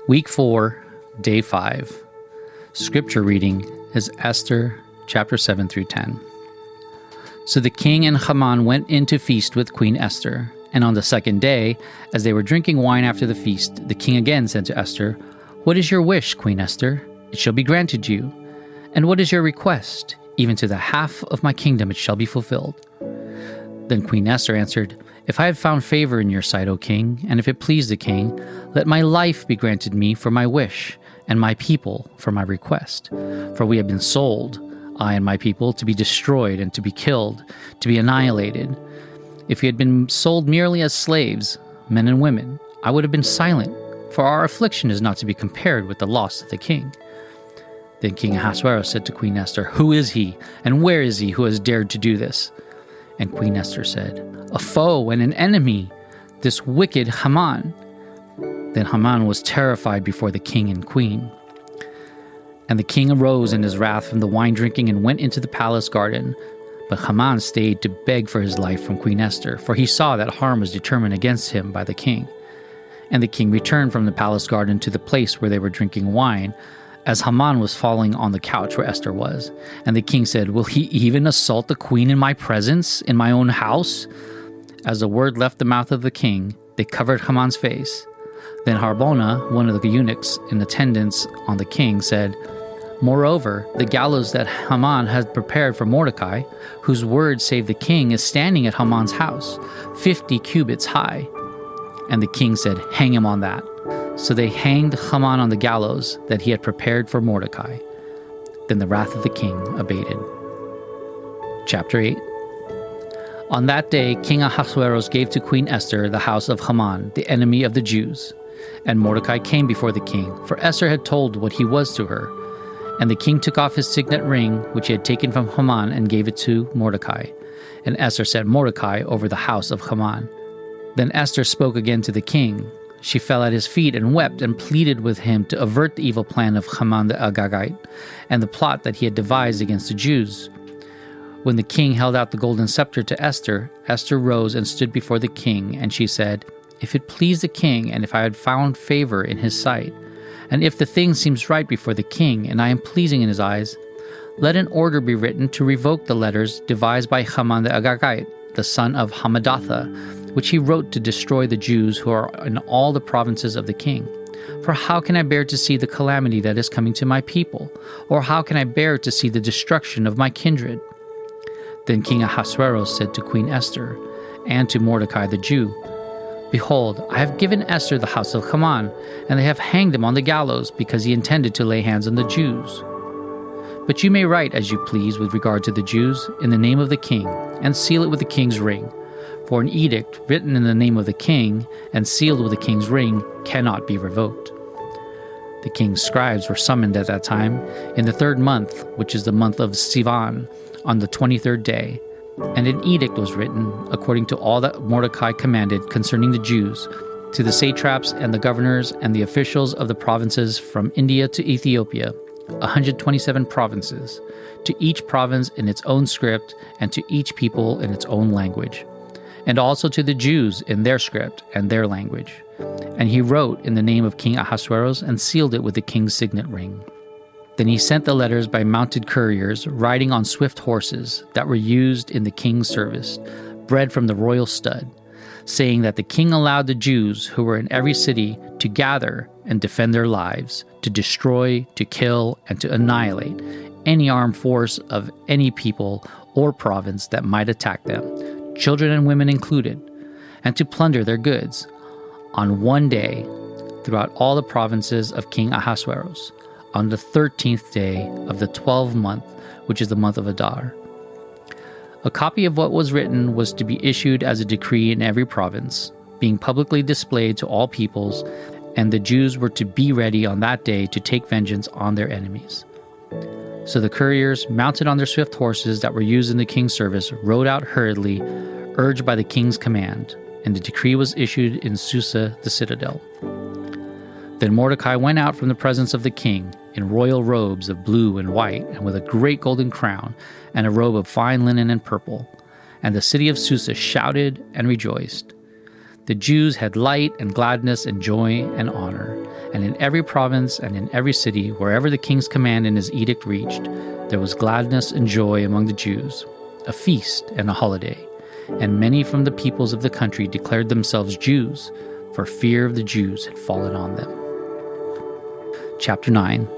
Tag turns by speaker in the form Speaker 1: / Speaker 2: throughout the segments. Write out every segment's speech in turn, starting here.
Speaker 1: Week 4, Day 5. Scripture reading is Esther chapter 7 through 10. So the king and Haman went in to feast with Queen Esther. And on the second day, as they were drinking wine after the feast, the king again said to Esther, "What is your wish, Queen Esther? It shall be granted you. And what is your request? Even to the half of my kingdom it shall be fulfilled." Then Queen Esther answered, "If I have found favor in your sight, O king, and if it please the king, let my life be granted me for my wish, and my people for my request. For we have been sold, I and my people, to be destroyed and to be killed, to be annihilated. If we had been sold merely as slaves, men and women, I would have been silent, for our affliction is not to be compared with the loss of the king." Then King Ahasuerus said to Queen Esther, "Who is he, and where is he who has dared to do this?" And Queen Esther said, "A foe and an enemy, this wicked Haman." Then Haman was terrified before the king and queen. And the king arose in his wrath from the wine drinking and went into the palace garden. But Haman stayed to beg for his life from Queen Esther, for he saw that harm was determined against him by the king. And the king returned from the palace garden to the place where they were drinking wine, as Haman was falling on the couch where Esther was. And the king said, "Will he even assault the queen in my presence, in my own house?" As the word left the mouth of the king, they covered Haman's face. Then Harbona, one of the eunuchs in attendance on the king, said, "Moreover, the gallows that Haman had prepared for Mordecai, whose word saved the king, is standing at Haman's house, 50 cubits high." And the king said, "Hang him on that." So they hanged Haman on the gallows that he had prepared for Mordecai. Then the wrath of the king abated. Chapter 8. On that day, King Ahasuerus gave to Queen Esther the house of Haman, the enemy of the Jews. And Mordecai came before the king, for Esther had told what he was to her. And the king took off his signet ring, which he had taken from Haman, and gave it to Mordecai. And Esther set Mordecai over the house of Haman. Then Esther spoke again to the king. She fell at his feet and wept and pleaded with him to avert the evil plan of Haman the Agagite and the plot that he had devised against the Jews. When the king held out the golden scepter to Esther, Esther rose and stood before the king, and she said, "If it please the king, and if I had found favor in his sight, and if the thing seems right before the king, and I am pleasing in his eyes, let an order be written to revoke the letters devised by Haman the Agagite, the son of Hammedatha, which he wrote to destroy the Jews who are in all the provinces of the king. For how can I bear to see the calamity that is coming to my people? Or how can I bear to see the destruction of my kindred?" Then King Ahasuerus said to Queen Esther and to Mordecai the Jew, "Behold, I have given Esther the house of Haman, and they have hanged him on the gallows because he intended to lay hands on the Jews. But you may write as you please with regard to the Jews in the name of the king, and seal it with the king's ring. For an edict written in the name of the king and sealed with the king's ring cannot be revoked." The king's scribes were summoned at that time in the 3rd month, which is the month of Sivan, on the 23rd day. And an edict was written, according to all that Mordecai commanded concerning the Jews, to the satraps and the governors and the officials of the provinces from India to Ethiopia, 127 provinces, to each province in its own script and to each people in its own language, and also to the Jews in their script and their language. And he wrote in the name of King Ahasuerus and sealed it with the king's signet ring. Then he sent the letters by mounted couriers riding on swift horses that were used in the king's service, bred from the royal stud, saying that the king allowed the Jews who were in every city to gather and defend their lives, to destroy, to kill, and to annihilate any armed force of any people or province that might attack them, children and women included, and to plunder their goods on one day throughout all the provinces of King Ahasuerus, on the 13th day of the 12th month, which is the month of Adar. A copy of what was written was to be issued as a decree in every province, being publicly displayed to all peoples, and the Jews were to be ready on that day to take vengeance on their enemies. So the couriers, mounted on their swift horses that were used in the king's service, rode out hurriedly, urged by the king's command, and the decree was issued in Susa, the citadel. Then Mordecai went out from the presence of the king in royal robes of blue and white, and with a great golden crown, and a robe of fine linen and purple. And the city of Susa shouted and rejoiced. The Jews had light and gladness and joy and honor, and in every province and in every city, wherever the king's command and his edict reached, there was gladness and joy among the Jews, a feast and a holiday. And many from the peoples of the country declared themselves Jews, for fear of the Jews had fallen on them. Chapter 9.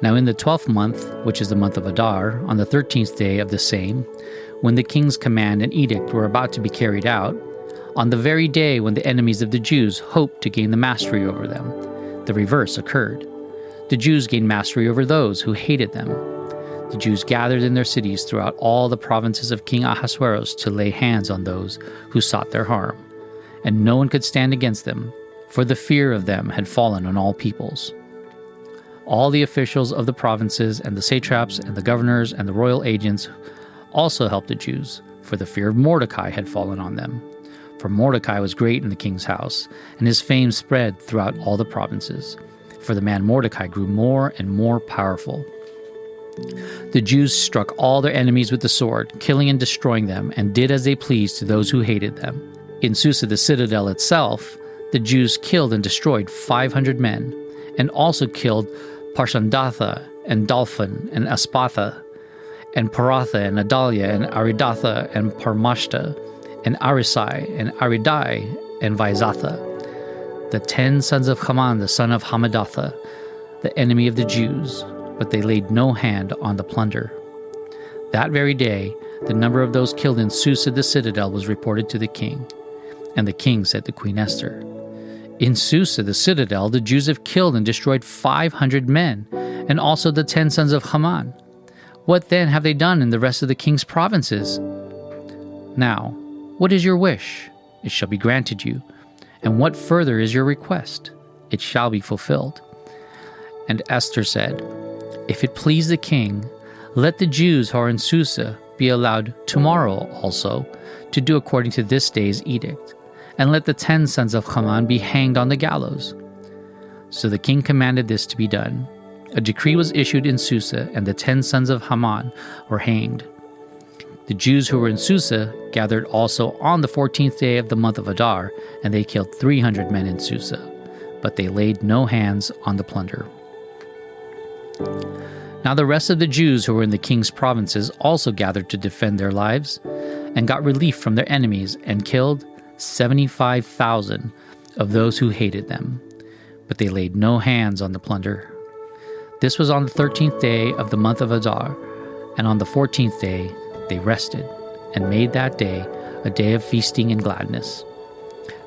Speaker 1: Now in the 12th month, which is the month of Adar, on the 13th day of the same, when the king's command and edict were about to be carried out, on the very day when the enemies of the Jews hoped to gain the mastery over them, the reverse occurred. The Jews gained mastery over those who hated them. The Jews gathered in their cities throughout all the provinces of King Ahasuerus to lay hands on those who sought their harm, and no one could stand against them, for the fear of them had fallen on all peoples. All the officials of the provinces and the satraps and the governors and the royal agents also helped the Jews, for the fear of Mordecai had fallen on them. For Mordecai was great in the king's house, and his fame spread throughout all the provinces. For the man Mordecai grew more and more powerful. The Jews struck all their enemies with the sword, killing and destroying them, and did as they pleased to those who hated them. In Susa, the citadel itself, the Jews killed and destroyed 500 men, and also killed Parshandatha, and Dalphon, and Aspatha, and Paratha, and Adalia, and Aridatha, and Parmashta, and Arisai, and Aridai, and Vaizatha, the 10 sons of Haman, the son of Hamadatha, the enemy of the Jews, but they laid no hand on the plunder. That very day, the number of those killed in Susa the citadel was reported to the king. And the king said to Queen Esther, "In Susa the citadel, the Jews have killed and destroyed 500 men, and also the 10 sons of Haman. What then have they done in the rest of the king's provinces? Now, what is your wish? It shall be granted you. And what further is your request? It shall be fulfilled." And Esther said, "If it please the king, let the Jews who are in Susa be allowed tomorrow also to do according to this day's edict, and let the 10 sons of Haman be hanged on the gallows." So the king commanded this to be done. A decree was issued in Susa, and the 10 sons of Haman were hanged. The Jews who were in Susa gathered also on the 14th day of the month of Adar, and they killed 300 men in Susa, but they laid no hands on the plunder. Now the rest of the Jews who were in the king's provinces also gathered to defend their lives, and got relief from their enemies, and killed 75,000 of those who hated them, but they laid no hands on the plunder. This was on the 13th day of the month of Adar, and on the 14th day they rested, and made that day a day of feasting and gladness.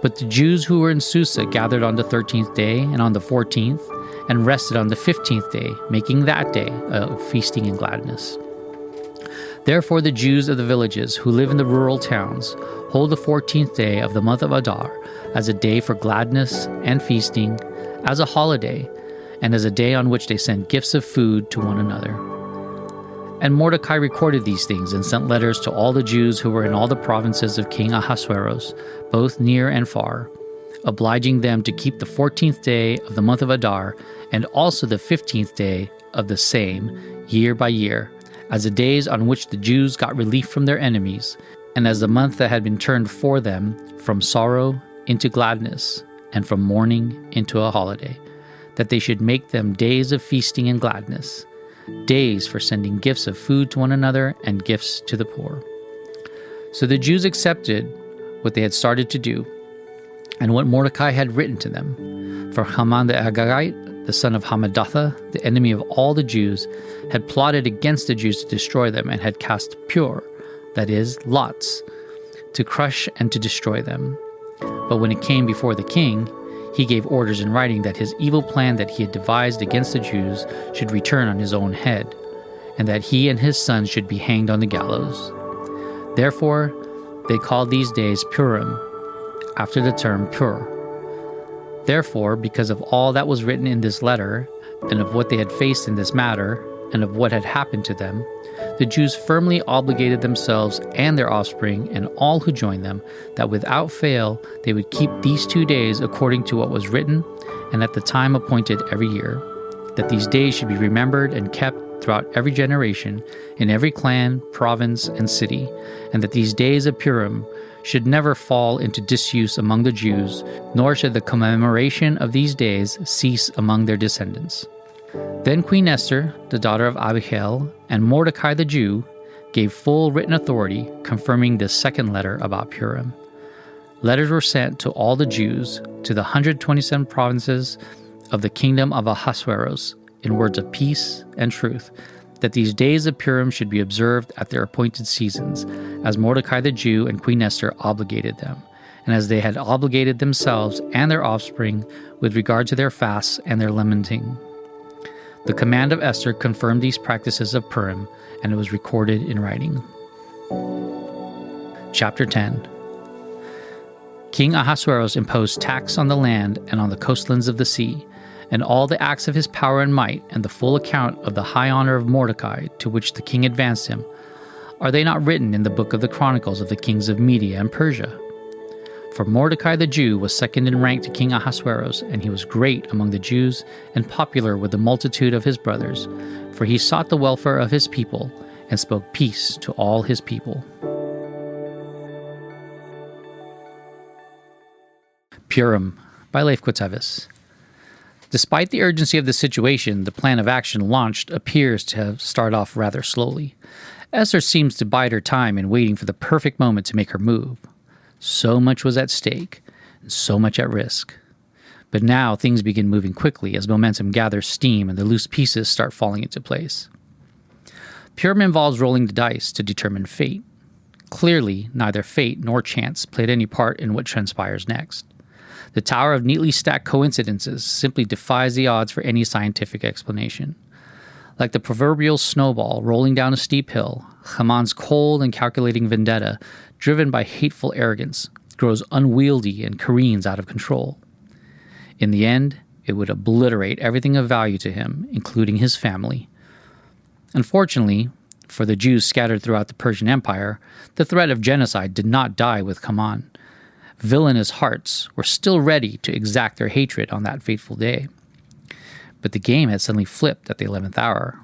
Speaker 1: But the Jews who were in Susa gathered on the 13th day and on the 14th, and rested on the 15th day, making that day of feasting and gladness. Therefore the Jews of the villages who live in the rural towns hold the 14th day of the month of Adar as a day for gladness and feasting, as a holiday, and as a day on which they send gifts of food to one another. And Mordecai recorded these things and sent letters to all the Jews who were in all the provinces of King Ahasuerus, both near and far, obliging them to keep the 14th day of the month of Adar and also the 15th day of the same, year by year, as the days on which the Jews got relief from their enemies, and as the month that had been turned for them from sorrow into gladness, and from mourning into a holiday, that they should make them days of feasting and gladness, days for sending gifts of food to one another and gifts to the poor. So the Jews accepted what they had started to do, and what Mordecai had written to them. For Haman the Agagite, the son of Hamadatha, the enemy of all the Jews, had plotted against the Jews to destroy them, and had cast pur, that is, lots, to crush and to destroy them. But when it came before the king, he gave orders in writing that his evil plan that he had devised against the Jews should return on his own head, and that he and his sons should be hanged on the gallows. Therefore, they called these days Purim, after the term pur. Therefore, because of all that was written in this letter, and of what they had faced in this matter, and of what had happened to them, the Jews firmly obligated themselves and their offspring and all who joined them, that without fail they would keep these 2 days according to what was written, and at the time appointed every year, that these days should be remembered and kept throughout every generation, in every clan, province, and city, and that these days of Purim should never fall into disuse among the Jews, nor should the commemoration of these days cease among their descendants. Then Queen Esther, the daughter of Abihail, and Mordecai the Jew, gave full written authority, confirming this second letter about Purim. Letters were sent to all the Jews, to the 127 provinces of the kingdom of Ahasuerus, in words of peace and truth, that these days of Purim should be observed at their appointed seasons, as Mordecai the Jew and Queen Esther obligated them, and as they had obligated themselves and their offspring with regard to their fasts and their lamenting. The command of Esther confirmed these practices of Purim, and it was recorded in writing. Chapter 10. King Ahasuerus imposed tax on the land and on the coastlands of the sea, and all the acts of his power and might, and the full account of the high honor of Mordecai, to which the king advanced him, are they not written in the book of the Chronicles of the kings of Media and Persia? For Mordecai the Jew was second in rank to King Ahasuerus, and he was great among the Jews and popular with the multitude of his brothers, for he sought the welfare of his people and spoke peace to all his people. Purim by Leif Kutavis. Despite the urgency of the situation, the plan of action launched appears to have started off rather slowly. Esther seems to bide her time in waiting for the perfect moment to make her move. So much was at stake, and so much at risk. But now things begin moving quickly as momentum gathers steam and the loose pieces start falling into place. Purim involves rolling the dice to determine fate. Clearly, neither fate nor chance played any part in what transpires next. The tower of neatly stacked coincidences simply defies the odds for any scientific explanation. Like the proverbial snowball rolling down a steep hill, Haman's cold and calculating vendetta, driven by hateful arrogance, grows unwieldy and careens out of control. In the end, it would obliterate everything of value to him, including his family. Unfortunately, for the Jews scattered throughout the Persian Empire, the threat of genocide did not die with Haman. Villainous hearts were still ready to exact their hatred on that fateful day. But the game had suddenly flipped at the 11th hour.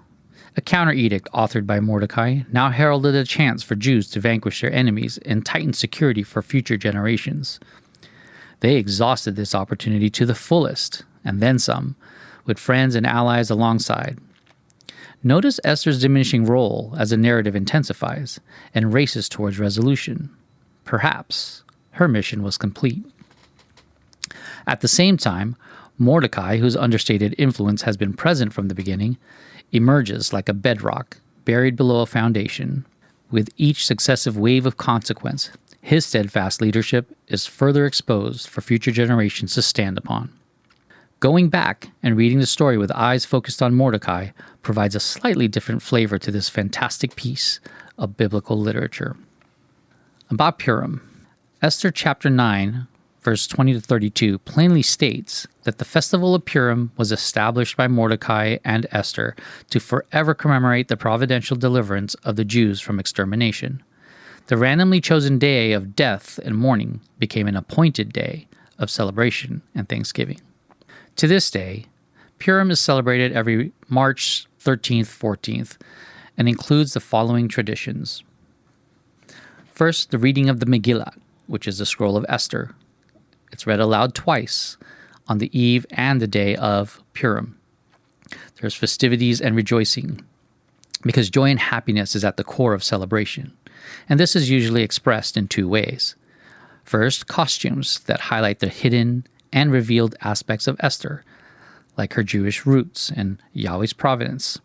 Speaker 1: A counter-edict authored by Mordecai now heralded a chance for Jews to vanquish their enemies and tighten security for future generations. They exhausted this opportunity to the fullest, and then some, with friends and allies alongside. Notice Esther's diminishing role as the narrative intensifies and races towards resolution. Perhaps her mission was complete. At the same time, Mordecai, whose understated influence has been present from the beginning, emerges like a bedrock buried below a foundation. With each successive wave of consequence, his steadfast leadership is further exposed for future generations to stand upon. Going back and reading the story with eyes focused on Mordecai provides a slightly different flavor to this fantastic piece of biblical literature. About Purim, Esther chapter 9, verse 20 to 32 plainly states that the festival of Purim was established by Mordecai and Esther to forever commemorate the providential deliverance of the Jews from extermination. The randomly chosen day of death and mourning became an appointed day of celebration and thanksgiving. To this day, Purim is celebrated every March 13th, 14th, and includes the following traditions. First, the reading of the Megillah, which is the scroll of Esther. It's read aloud twice, on the eve and the day of Purim. There's festivities and rejoicing, because joy and happiness is at the core of celebration. And this is usually expressed in two ways. First, costumes that highlight the hidden and revealed aspects of Esther, like her Jewish roots and Yahweh's providence.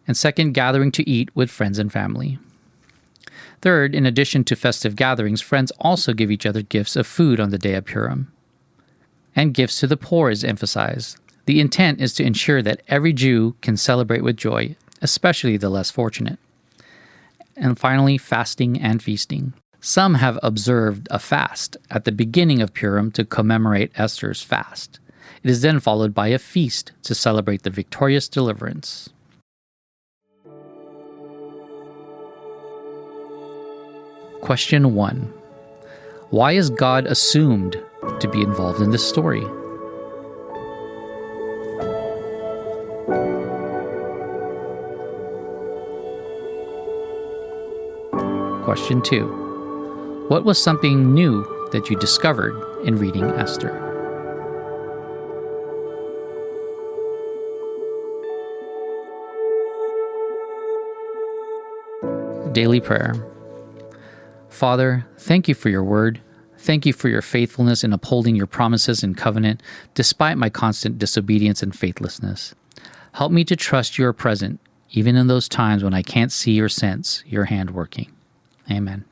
Speaker 1: And second, gathering to eat with friends and family. Third, in addition to festive gatherings, friends also give each other gifts of food on the day of Purim. And gifts to the poor is emphasized. The intent is to ensure that every Jew can celebrate with joy, especially the less fortunate. And finally, fasting and feasting. Some have observed a fast at the beginning of Purim to commemorate Esther's fast. It is then followed by a feast to celebrate the victorious deliverance. Question 1. Why is God assumed to be involved in this story? Question 2. What was something new that you discovered in reading Esther? Daily Prayer. Father, thank you for your word. Thank you for your faithfulness in upholding your promises and covenant, despite my constant disobedience and faithlessness. Help me to trust you are present, even in those times when I can't see or sense your hand working. Amen.